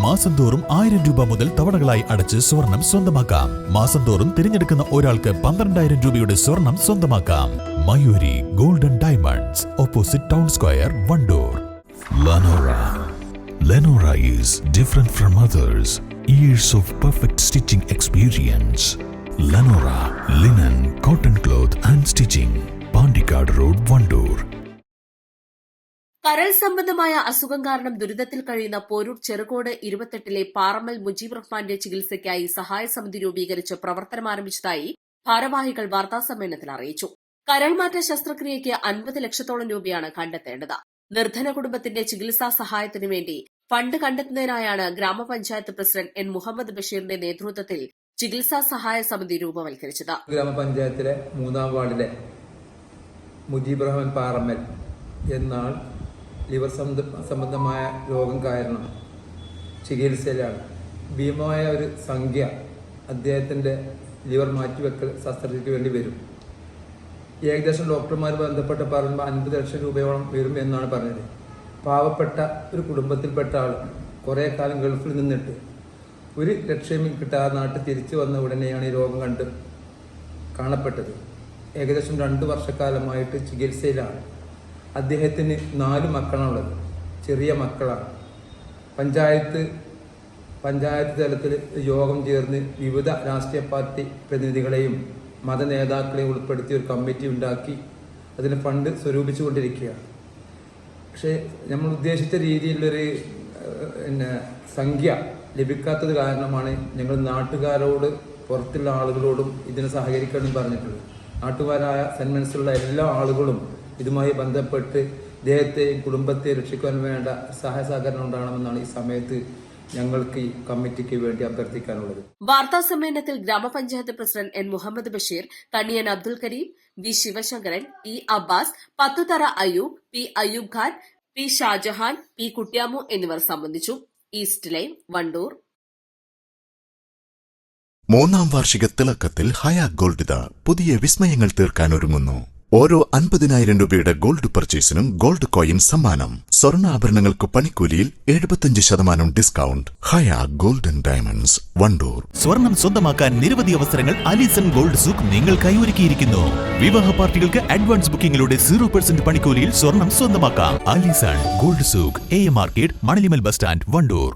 മാസം തോറും 1000 രൂപ മുതൽ തവണകളായി അടച്ച് സ്വർണം സ്വന്തമാക്കാം. മാസം തോറും തിരഞ്ഞെടുക്കുന്ന ഒരാൾക്ക് 12,000 രൂപയുടെ സ്വർണം സ്വന്തമാക്കാം. Mayuri golden diamonds, opposite town square, Wandoor. Lenora is different from others. Years of perfect stitching experience. Lenora linen, cotton cloth and stitching. Pandikad Road, Vandoor. കരൾ സംബന്ധമായ അസുഖം കാരണം ദുരിതത്തിൽ കഴിയുന്ന പോരൂർ ചെറുകോട് 28-ലെ പാറമ്മൽ മുജീബ് റഹ്മാന്റെ ചികിത്സയ്ക്കായി സഹായ സമിതി രൂപീകരിച്ച് പ്രവർത്തനം ആരംഭിച്ചതായി ഭാരവാഹികൾ വാർത്താസമ്മേളനത്തിൽ അറിയിച്ചു. കരൾമാറ്റ ശസ്ത്രക്രിയയ്ക്ക് 50 ലക്ഷത്തോളം രൂപയാണ് കണ്ടെത്തേണ്ടത്. നിർധന കുടുംബത്തിന്റെ ചികിത്സാ സഹായത്തിനു വേണ്ടി ഫണ്ട് കണ്ടെത്തുന്നതിനായാണ് ഗ്രാമപഞ്ചായത്ത് പ്രസിഡന്റ് എൻ മുഹമ്മദ് ബഷീറിന്റെ നേതൃത്വത്തിൽ ചികിത്സാ സഹായ സമിതി രൂപവൽക്കരിച്ചത്. ഗ്രാമപഞ്ചായത്തിലെ 3-ാം വാർഡിലെ മുജീബ് റഹ്മാൻ പാറമ്മൽ എന്നാൾ ലിവർ സംബന്ധമായ രോഗം കാരണം ചികിത്സയിലാണ്. ഭീമമായ ഒരു സംഖ്യ അദ്ദേഹത്തിൻ്റെ ലിവർ മാറ്റിവെക്കൽ ശസ്ത്രക്രിയയ്ക്ക് വേണ്ടി വരും. ഏകദേശം ഡോക്ടർമാർ ബന്ധപ്പെട്ട് പറയുമ്പോൾ 50 ലക്ഷം രൂപയോളം വരും എന്നാണ് പറഞ്ഞത്. പാവപ്പെട്ട ഒരു കുടുംബത്തിൽപ്പെട്ട ആൾ കുറേ കാലം ഗൾഫിൽ നിന്നിട്ട് ഒരു ലക്ഷ്യം കിട്ടാതെ നാട്ടിൽ തിരിച്ചു വന്ന ഉടനെയാണ് ഈ രോഗം കാണപ്പെട്ടത്. ഏകദേശം 2 വർഷക്കാലമായിട്ട് ചികിത്സയിലാണ്. അദ്ദേഹത്തിന് 4 മക്കളാണുള്ളത്, ചെറിയ മക്കളാണ്. പഞ്ചായത്ത് തലത്തിൽ യോഗം ചേർന്ന് വിവിധ രാഷ്ട്രീയ പാർട്ടി പ്രതിനിധികളെയും മതനേതാക്കളെയും ഉൾപ്പെടുത്തി ഒരു കമ്മിറ്റി ഉണ്ടാക്കി അതിന് ഫണ്ട് സ്വരൂപിച്ചുകൊണ്ടിരിക്കുകയാണ്. പക്ഷേ നമ്മൾ ഉദ്ദേശിച്ച രീതിയിലുള്ളൊരു സംഖ്യ ലഭിക്കാത്തത് കാരണമാണ് ഞങ്ങൾ നാട്ടുകാരോട് പുറത്തുള്ള ആളുകളോടും ഇതിന് സഹകരിക്കണം പറഞ്ഞിട്ടുള്ളത്. നാട്ടുകാരായ സെൻമെൻസുള്ള എല്ലാ ആളുകളും ഇതുമായി ബന്ധപ്പെട്ട് ഇദ്ദേഹത്തെയും കുടുംബത്തെ രക്ഷിക്കാൻ വേണ്ട സഹായ സഹകരണം ഉണ്ടാകണമെന്നാണ് ഈ സമയത്ത് ഞങ്ങൾക്ക് ഈ കമ്മിറ്റിക്ക് വേണ്ടി അഭ്യർത്ഥിക്കാനുള്ളത്. വാർത്താ സമ്മേളനത്തിൽ ഗ്രാമപഞ്ചായത്ത് president N Muhammad Basheer, Kaniyan Abdul Kareem, V Sivasankaran, E Abbas, Pathuthara Ayyub, P Ayyub Khan, P Shajahan, P Kutyamu എന്നിവർ സംബന്ധിച്ചു. East line, Wandoor. 3-ാം വാർഷിക തിളക്കത്തിൽ ഹയാ ഗോൾഡ് പുതിയ വിസ്മയങ്ങൾ തീർക്കാൻ ഒരുങ്ങുന്നു. ഓരോ 50,000 രൂപയുടെ ഗോൾഡ് പർച്ചേസിനും ഗോൾഡ് കോയിൻ സമ്മാനം. സ്വർണ്ണാഭരണങ്ങൾക്ക് പണിക്കൂലിയിൽ 75% ഡിസ്കൗണ്ട്. ഹയാ ഗോൾഡൻ ഡയമണ്ട്സ്, വണ്ടൂർ. സ്വർണം സ്വന്തമാക്കാൻ നിരവധി അവസരങ്ങൾ അലിസൺ ഗോൾഡ് സൂക്ക് നിങ്ങൾക്കായി ഒരുക്കിയിരിക്കുന്നു. വിവാഹ പാർട്ടികൾക്ക് അഡ്വാൻസ് ബുക്കിംഗിലൂടെ 0% പണിക്കൂലിയിൽ സ്വർണം സ്വന്തമാക്കാം. Alison gold souk, AM market, Manalimal bus stand, Wandoor.